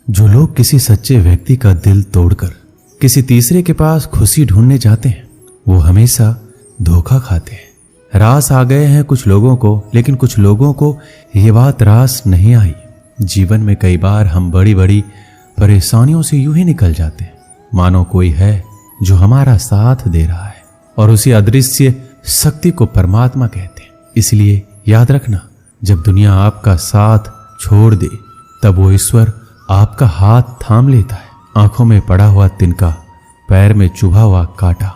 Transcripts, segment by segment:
जो लोग किसी सच्चे व्यक्ति का दिल तोड़कर किसी तीसरे के पास खुशी ढूंढने जाते हैं, वो हमेशा धोखा खाते हैं। रास आ गए हैं कुछ लोगों को, लेकिन कुछ लोगों को ये बात रास नहीं आई। जीवन में कई बार हम बड़ी बड़ी परेशानियों से यूं ही निकल जाते हैं मानो कोई है जो हमारा साथ दे रहा है, और उसी अदृश्य शक्ति को परमात्मा कहते हैं। इसलिए याद रखना, जब दुनिया आपका साथ छोड़ दे तब वो ईश्वर आपका हाथ थाम लेता है। आंखों में पड़ा हुआ तिनका, पैर में चुभा हुआ कांटा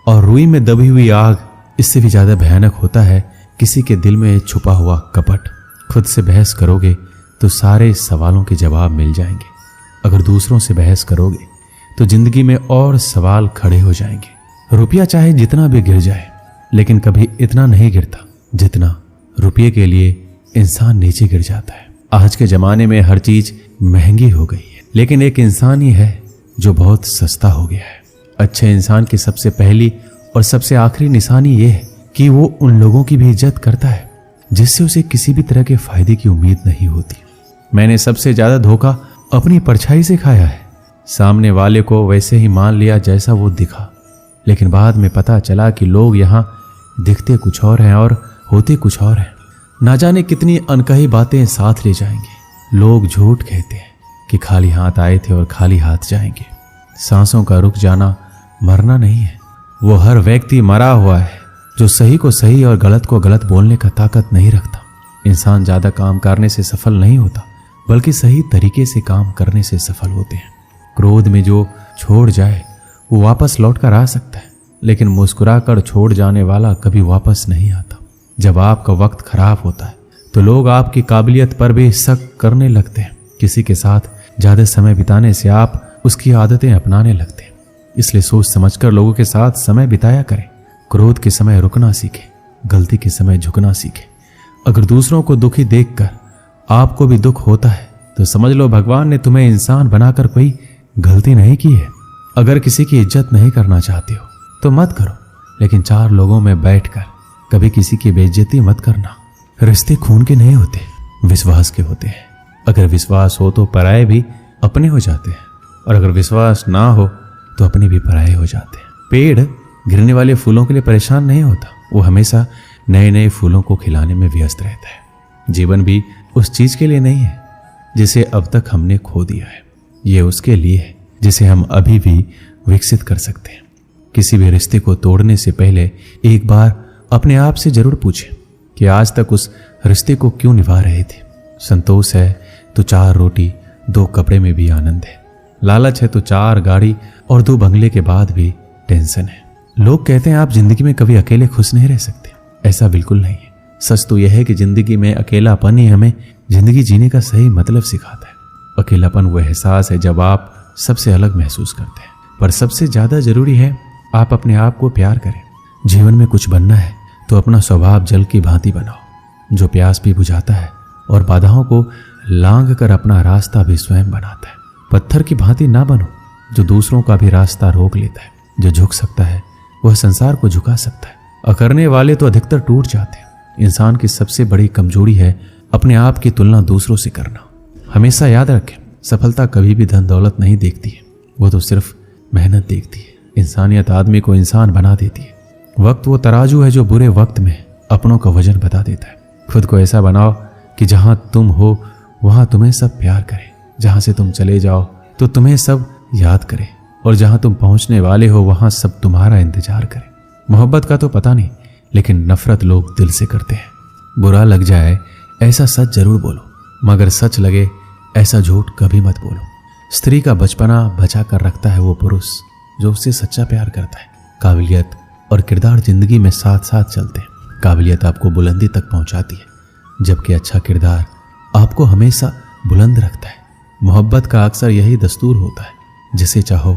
और रुई में दबी हुई आग, इससे भी ज्यादा भयानक होता है किसी के दिल में छुपा हुआ कपट। खुद से बहस करोगे तो सारे सवालों के जवाब मिल जाएंगे। अगर दूसरों से बहस करोगे तो जिंदगी में और सवाल खड़े हो जाएंगे। रुपया चाहे जितना भी गिर जाए, लेकिन कभी इतना नहीं गिरता जितना रुपये के लिए इंसान नीचे गिर जाता है। आज के जमाने में हर चीज महंगी हो गई है, लेकिन एक इंसान ही है जो बहुत सस्ता हो गया है। अच्छे इंसान की सबसे पहली और सबसे आखिरी निशानी यह है कि वो उन लोगों की भी इज्जत करता है जिससे उसे किसी भी तरह के फायदे की उम्मीद नहीं होती। मैंने सबसे ज्यादा धोखा अपनी परछाई से खाया है। सामने वाले को वैसे ही मान लिया जैसा वो दिखा, लेकिन बाद में पता चला कि लोग यहाँ दिखते कुछ और हैं और होते कुछ और हैं। ना जाने कितनी अनकही बातें साथ ले जाएंगे। लोग झूठ कहते हैं कि खाली हाथ आए थे और खाली हाथ जाएंगे। सांसों का रुक जाना मरना नहीं है, वो हर व्यक्ति मरा हुआ है जो सही को सही और गलत को गलत बोलने का ताकत नहीं रखता। इंसान ज्यादा काम करने से सफल नहीं होता, बल्कि सही तरीके से काम करने से सफल होते हैं। क्रोध में जो छोड़ जाए वो वापस लौट कर आ सकता है, लेकिन मुस्कुरा कर छोड़ जाने वाला कभी वापस नहीं आता। जब आपका वक्त खराब होता है तो लोग आपकी काबिलियत पर भी शक करने लगते हैं। किसी के साथ ज्यादा समय बिताने से आप उसकी आदतें अपनाने लगते हैं। इसलिए सोच समझकर लोगों के साथ समय बिताया करें। क्रोध के समय रुकना सीखें, गलती के समय झुकना सीखें। अगर दूसरों को दुखी देखकर आपको भी दुख होता है तो समझ लो भगवान ने तुम्हें इंसान बनाकर कोई गलती नहीं की है। अगर किसी की इज्जत नहीं करना चाहते हो तो मत करो, लेकिन चार लोगों में बैठकर कभी किसी की बेइज्जती मत करना। रिश्ते खून के नहीं होते, विश्वास के होते हैं। अगर विश्वास हो तो पराये भी अपने हो जाते हैं, और अगर विश्वास ना हो तो अपने भी पराये हो जाते हैं। पेड़ गिरने वाले फूलों के लिए परेशान नहीं होता, वो हमेशा नए नए फूलों को खिलाने में व्यस्त रहता है। जीवन भी उस चीज के लिए नहीं है जिसे अब तक हमने खो दिया है, ये उसके लिए है जिसे हम अभी भी विकसित कर सकते हैं। किसी भी रिश्ते को तोड़ने से पहले एक बार अपने आप से जरूर पूछें कि आज तक उस रिश्ते को क्यों निभा रहे थे। संतोष है तो 4 रोटी 2 कपड़े में भी आनंद है। लालच है तो 4 गाड़ी और 2 बंगले के बाद भी टेंशन है। लोग कहते हैं आप जिंदगी में कभी अकेले खुश नहीं रह सकते। ऐसा बिल्कुल नहीं है। सच तो यह है कि जिंदगी में अकेलापन ही हमें जिंदगी जीने का सही मतलब सिखाता है। अकेलापन वो एहसास है जब आप सबसे अलग महसूस करते हैं, पर सबसे ज्यादा जरूरी है आप अपने आप को प्यार करें। जीवन में कुछ बनना है तो अपना स्वभाव जल की भांति बनाओ, जो प्यास भी बुझाता है और बाधाओं को लांघ कर अपना रास्ता भी स्वयं बनाता है। पत्थर की भांति ना बनो जो दूसरों का भी रास्ता रोक लेता है। जो झुक सकता है वह संसार को झुका सकता है। अकड़ने वाले तो अधिकतर टूट जाते हैं। इंसान की सबसे बड़ी कमजोरी है अपने आप की तुलना दूसरों से करना। हमेशा याद रखें, सफलता कभी भी धन दौलत नहीं देखती है, वो तो सिर्फ मेहनत देखती है। इंसानियत आदमी को इंसान बना देती है। वक्त वो तराजू है जो बुरे वक्त में अपनों का वजन बता देता है। खुद को ऐसा बनाओ कि जहां तुम हो वहां तुम्हें सब प्यार करें, जहां से तुम चले जाओ तो तुम्हें सब याद करें, और जहां तुम पहुंचने वाले हो वहां सब तुम्हारा इंतजार करें। मोहब्बत का तो पता नहीं, लेकिन नफरत लोग दिल से करते हैं। बुरा लग जाए ऐसा सच जरूर बोलो, मगर सच लगे ऐसा झूठ कभी मत बोलो। स्त्री का बचपना बचा कर रखता है वो पुरुष जो उससे सच्चा प्यार करता है। काबिलियत और किरदार जिंदगी में साथ साथ चलते हैं। काबिलियत आपको बुलंदी तक पहुंचाती है, जबकि अच्छा किरदार आपको हमेशा बुलंद रखता है। मोहब्बत का अक्सर यही दस्तूर होता है, जिसे चाहो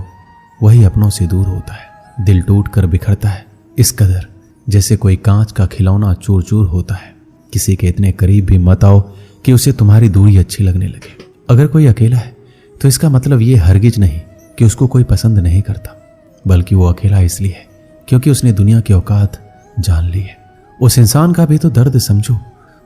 वही अपनों से दूर होता है। दिल टूट कर बिखरता है इस कदर जैसे कोई कांच का खिलौना चूर चूर होता है। किसी के इतने करीब भी मत आओ कि उसे तुम्हारी दूरी अच्छी लगने लगे। अगर कोई अकेला है तो इसका मतलब ये हरगिज नहीं कि उसको कोई पसंद नहीं करता, बल्कि वो अकेला इसलिए है क्योंकि उसने दुनिया की औकात जान ली है। उस इंसान का भी तो दर्द समझो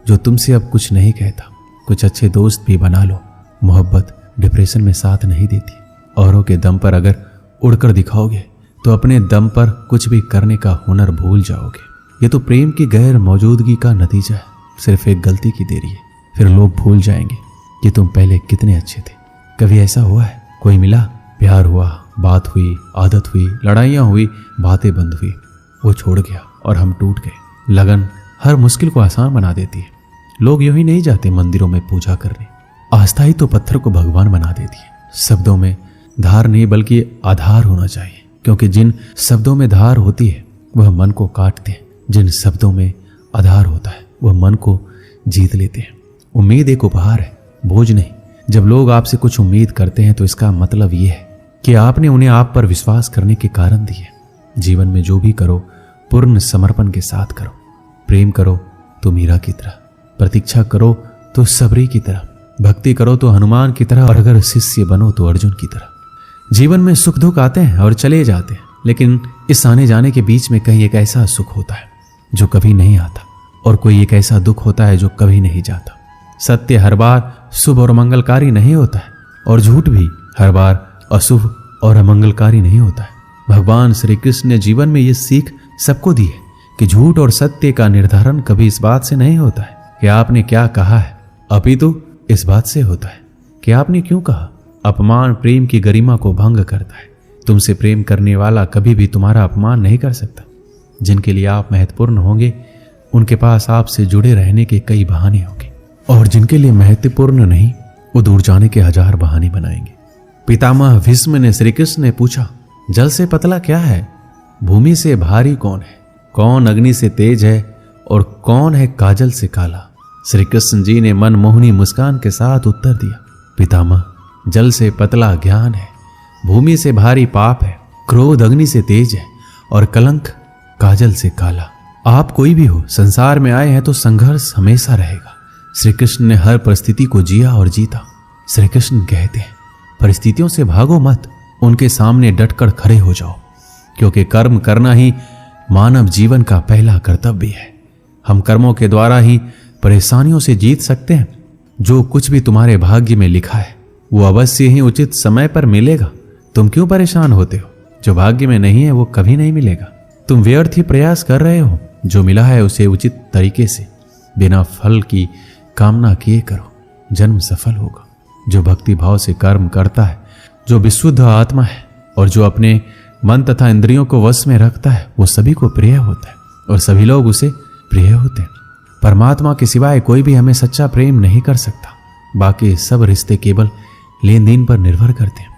जो तुमसे अब कुछ नहीं कहता। कुछ अच्छे दोस्त भी बना लो। मोहब्बत डिप्रेशन में साथ नहीं देती। औरों के दम पर अगर उड़कर दिखाओगे तो अपने दम पर कुछ भी करने का हुनर भूल जाओगे। ये तो प्रेम की गैर मौजूदगी का नतीजा है। सिर्फ एक गलती की देरी है, फिर लोग भूल जाएंगे कि तुम पहले कितने अच्छे थे। कभी ऐसा हुआ है, कोई मिला, प्यार हुआ, बात हुई, आदत हुई, लड़ाइयाँ हुई, बातें बंद हुई, वो छोड़ गया और हम टूट गए। लगन हर मुश्किल को आसान बना देती है। लोग यूं ही नहीं जाते मंदिरों में पूजा करने। आस्था ही तो पत्थर को भगवान बना देती है। शब्दों में धार नहीं बल्कि आधार होना चाहिए, क्योंकि जिन शब्दों में धार होती है वह मन को काटते हैं। जिन शब्दों में आधार होता है वह मन को जीत लेते हैं। उम्मीद एक उपहार है, बोझ नहीं। जब लोग आपसे कुछ उम्मीद करते हैं तो इसका मतलब यह है कि आपने उन्हें आप पर विश्वास करने के कारण दिए। जीवन में जो भी करो पूर्ण समर्पण के साथ करो। प्रेम करो तो मीरा की तरह, प्रतीक्षा करो तो सबरी की तरह, भक्ति करो तो हनुमान की तरह, और अगर शिष्य बनो तो अर्जुन की तरह। जीवन में सुख दुख आते हैं और चले जाते हैं, लेकिन इस आने जाने के बीच में कहीं एक ऐसा सुख होता है जो कभी नहीं आता, और कोई एक ऐसा दुख होता है जो कभी नहीं जाता। सत्य हर बार शुभ और मंगलकारी नहीं होता है, और झूठ भी हर बार अशुभ और अमंगलकारी नहीं होता है। भगवान श्री कृष्ण ने जीवन में ये सीख सबको दी है कि झूठ और सत्य का निर्धारण कभी इस बात से नहीं होता है कि आपने क्या कहा है, अपितु इस बात से होता है कि आपने क्यों कहा। अपमान प्रेम की गरिमा को भंग करता है। तुमसे प्रेम करने वाला कभी भी तुम्हारा अपमान नहीं कर सकता। जिनके लिए आप महत्वपूर्ण होंगे उनके पास आपसे जुड़े रहने के कई बहाने होंगे, और जिनके लिए महत्वपूर्ण नहीं वो दूर जाने के हजार बहाने बनाएंगे। पितामह भीष्म ने श्री कृष्ण ने पूछा, जल से पतला क्या है, भूमि से भारी कौन है, कौन अग्नि से तेज है और कौन है काजल से काला। श्री कृष्ण जी ने मनमोहनी मुस्कान के साथ उत्तर दिया, पितामह जल से पतला ज्ञान है, भूमि से भारी पाप है, क्रोध अग्नि से तेज है और कलंक काजल से काला। आप कोई भी हो, संसार में आए हैं तो संघर्ष हमेशा रहेगा। श्री कृष्ण ने हर परिस्थिति को जिया और जीता। श्री कृष्ण कहते हैं, परिस्थितियों से भागो मत, उनके सामने डटकर खड़े हो जाओ, क्योंकि कर्म करना ही मानव जीवन का पहला कर्तव्य है। हम कर्मों के द्वारा ही परेशानियों से जीत सकते हैं। जो कुछ भी तुम्हारे भाग्य में लिखा है वो अवश्य ही उचित समय पर मिलेगा। तुम क्यों परेशान होते हो? जो भाग्य में नहीं है वो कभी नहीं मिलेगा। तुम व्यर्थ ही प्रयास कर रहे हो। जो मिला है उसे उचित तरीके से बिना फल की कामना किए करो, जन्म सफल होगा। जो भक्ति भाव से कर्म करता है, जो विशुद्ध आत्मा है और जो अपने मन तथा इंद्रियों को वश में रखता है, वो सभी को प्रिय होता है और सभी लोग उसे प्रिय होते हैं। परमात्मा के सिवाय कोई भी हमें सच्चा प्रेम नहीं कर सकता। बाकी सब रिश्ते केवल लेन देन पर निर्भर करते हैं।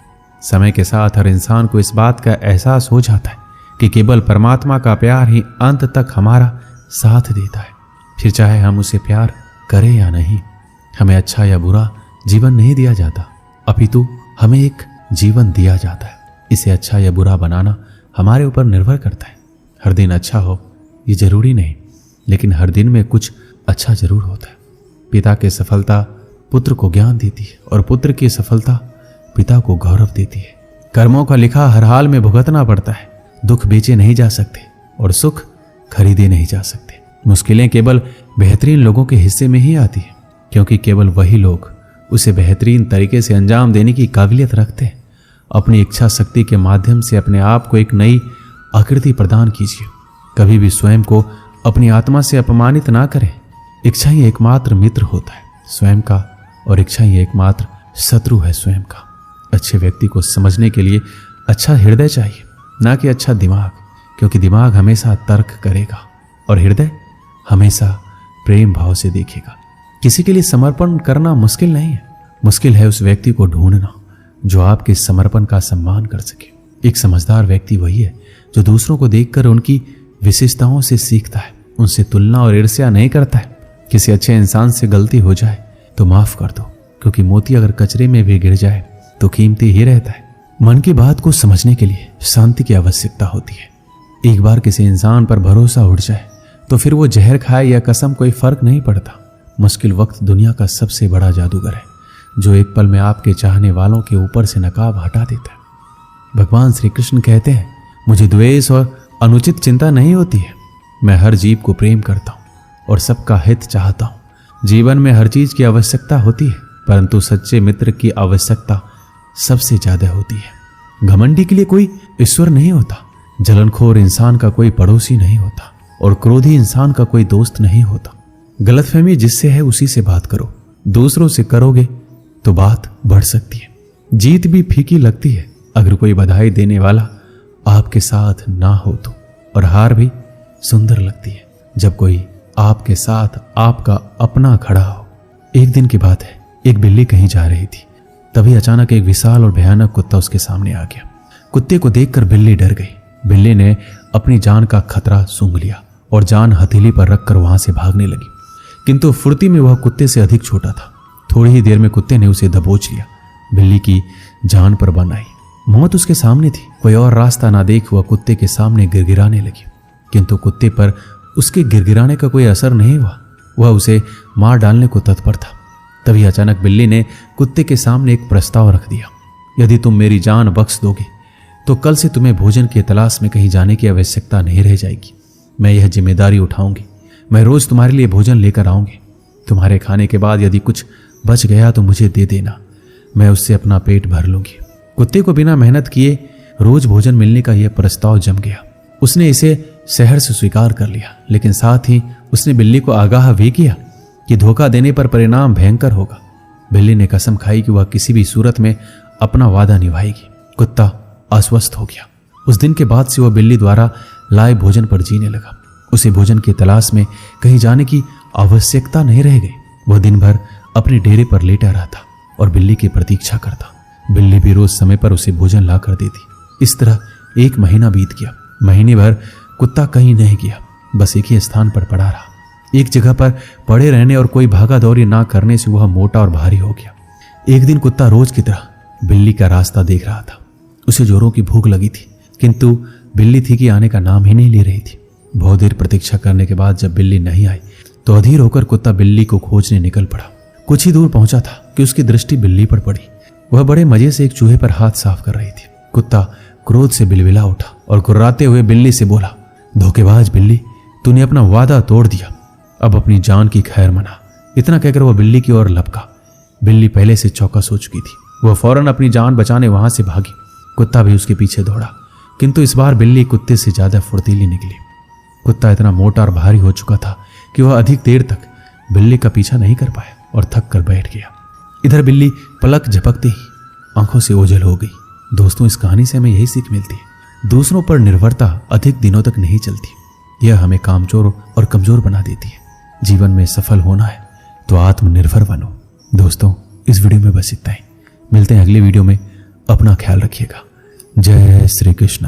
समय के साथ हर इंसान को इस बात का एहसास हो जाता है कि केवल परमात्मा का प्यार ही अंत तक हमारा साथ देता है। फिर चाहे हम उसे प्यार करें या नहीं, हमें अच्छा या बुरा जीवन नहीं दिया जाता, अपितु हमें एक जीवन दिया जाता है। इसे अच्छा या बुरा बनाना हमारे ऊपर निर्भर करता है। हर दिन अच्छा हो ये जरूरी नहीं, लेकिन हर दिन में कुछ अच्छा जरूर होता है। पिता की सफलता पुत्र को ज्ञान देती है और पुत्र की सफलता पिता को गौरव देती है। कर्मों का लिखा हर हाल में भुगतना पड़ता है। दुख बेचे नहीं जा सकते और सुख खरीदे नहीं जा सकते। मुश्किलें केवल बेहतरीन लोगों के हिस्से में ही आती है, क्योंकि केवल वही लोग उसे बेहतरीन तरीके से अंजाम देने की काबिलियत रखते हैं। अपनी इच्छा शक्ति के माध्यम से अपने आप को एक नई आकृति प्रदान कीजिए। कभी भी स्वयं को अपनी आत्मा से अपमानित ना करें। इच्छा ही एकमात्र मित्र होता है स्वयं का, और इच्छा ही एकमात्र शत्रु है स्वयं का। अच्छे व्यक्ति को समझने के लिए अच्छा हृदय चाहिए, ना कि अच्छा दिमाग, क्योंकि दिमाग हमेशा तर्क करेगा और हृदय हमेशा प्रेम भाव से देखेगा। किसी के लिए समर्पण करना मुश्किल नहीं है, मुश्किल है उस व्यक्ति को ढूंढना जो आपके समर्पण का सम्मान कर सके। एक समझदार व्यक्ति वही है जो दूसरों को देखकर उनकी विशेषताओं से सीखता है, उनसे तुलना और ईर्ष्या नहीं करता है। किसी अच्छे इंसान से गलती हो जाए तो माफ कर दो, क्योंकि मोती अगर कचरे में भी गिर जाए तो कीमती ही रहता है। मन की बात को समझने के लिए शांति की आवश्यकता होती है। एक बार किसी इंसान पर भरोसा उठ जाए तो फिर वो जहर खाए या कसम कोई फर्क नहीं पड़ता। मुश्किल वक्त दुनिया का सबसे बड़ा जादूगर है, जो एक पल में आपके चाहने वालों के ऊपर से नकाब हटा देता है। भगवान श्री कृष्ण कहते हैं, मुझे द्वेष और अनुचित चिंता नहीं होती है। मैं हर जीव को प्रेम करता हूँ और सबका हित चाहता हूँ। जीवन में हर चीज की आवश्यकता होती है, परंतु सच्चे मित्र की आवश्यकता सबसे ज्यादा होती है। घमंडी के लिए कोई ईश्वर नहीं होता, जलनखोर इंसान का कोई पड़ोसी नहीं होता और क्रोधी इंसान का कोई दोस्त नहीं होता। गलतफहमी जिससे है उसी से बात करो, दूसरों से करोगे तो बात बढ़ सकती है। जीत भी फीकी लगती है अगर कोई बधाई देने वाला आपके साथ ना हो तो, और हार भी सुंदर लगती है जब कोई आपके साथ आपका अपना खड़ा हो। एक दिन की बात है, एक बिल्ली कहीं जा रही थी, तभी अचानक एक विशाल और भयानक कुत्ता उसके सामने आ गया। कुत्ते को देखकर बिल्ली डर गई। बिल्ली ने अपनी जान का खतरा सूंघ लिया और जान हथेली पर रखकर वहां से भागने लगी, किंतु फुर्ती में वह कुत्ते से अधिक छोटा था। थोड़ी ही देर में कुत्ते ने उसे दबोच लिया। बिल्ली की जान पर बन आई, मौत उसके सामने थी। कोई और रास्ता ना देख वह कुत्ते के सामने गिड़गिड़ाने लगी, किंतु कुत्ते पर उसके गिड़गिड़ाने का कोई असर नहीं हुआ। वह उसे मार डालने को तत्पर था। तभी अचानक बिल्ली ने कुत्ते के सामने एक प्रस्ताव रख दिया, यदि तुम मेरी जान बख्श दोगे तो कल से तुम्हें भोजन की तलाश में कहीं जाने की आवश्यकता नहीं रह जाएगी। मैं यह जिम्मेदारी उठाऊंगी, मैं रोज तुम्हारे लिए भोजन लेकर आऊंगी। तुम्हारे खाने के बाद यदि कुछ बच गया तो मुझे दे देना, मैं उससे अपना पेट भर लूंगी। कुत्ते को बिना मेहनत किए रोज भोजन मिलने का यह प्रस्ताव जम गया। उसने इसे शहर से स्वीकार कर लिया, लेकिन साथ ही उसने बिल्ली को आगाह भी किया कि धोखा देने पर परिणाम भयंकर होगा। बिल्ली ने कसम खाई कि वह किसी भी सूरत में अपना वादा निभाएगी। कुत्ता अस्वस्थ हो गया। उस दिन के बाद से वह बिल्ली द्वारा लाए भोजन पर जीने लगा। उसे भोजन की तलाश में कहीं जाने की आवश्यकता नहीं रह गई। वह दिन भर अपने डेरे पर लेटा रहता और बिल्ली की प्रतीक्षा करता। बिल्ली भी रोज समय पर उसे भोजन ला कर देती। इस तरह 1 महीना बीत गया। महीने भर कुत्ता कहीं नहीं गया, बस एक ही स्थान पर पड़ा रहा। एक जगह पर पड़े रहने और कोई भागा दौड़ी ना करने से वह मोटा और भारी हो गया। एक दिन कुत्ता रोज की तरह बिल्ली का रास्ता देख रहा था। उसे जोरों की भूख लगी थी, किंतु बिल्ली थी कि आने का नाम ही नहीं ले रही थी। बहुत देर प्रतीक्षा करने के बाद जब बिल्ली नहीं आई तो अधीर होकर कुत्ता बिल्ली को खोजने निकल पड़ा। कुछ ही दूर पहुंचा था कि उसकी दृष्टि बिल्ली पर पड़ी। वह बड़े मजे से एक चूहे पर हाथ साफ कर रही थी। कुत्ता क्रोध से बिलबिला उठा और गुर्राते हुए बिल्ली से बोला, धोखेबाज बिल्ली, तूने अपना वादा तोड़ दिया, अब अपनी जान की खैर मना। इतना कहकर वह बिल्ली की ओर लपका। बिल्ली पहले से चौकस हो चुकी थी। वह फौरन अपनी जान बचाने वहां से भागी। कुत्ता भी उसके पीछे दौड़ा, किंतु इस बार बिल्ली कुत्ते से ज्यादा फुर्तीली निकली। कुत्ता इतना मोटा और भारी हो चुका था कि वह अधिक देर तक बिल्ली का पीछा नहीं कर पाया और थक कर बैठ गया। इधर बिल्ली पलक झपकते ही आंखों से ओझल हो गई। दोस्तों, इस कहानी से हमें यही सीख मिलती है, दूसरों पर निर्भरता अधिक दिनों तक नहीं चलती। यह हमें कामचोर और कमजोर बना देती है। जीवन में सफल होना है तो आत्मनिर्भर बनो। दोस्तों, इस वीडियो में बस इतना ही। मिलते हैं अगले वीडियो में। अपना ख्याल रखिएगा। जय श्री कृष्ण।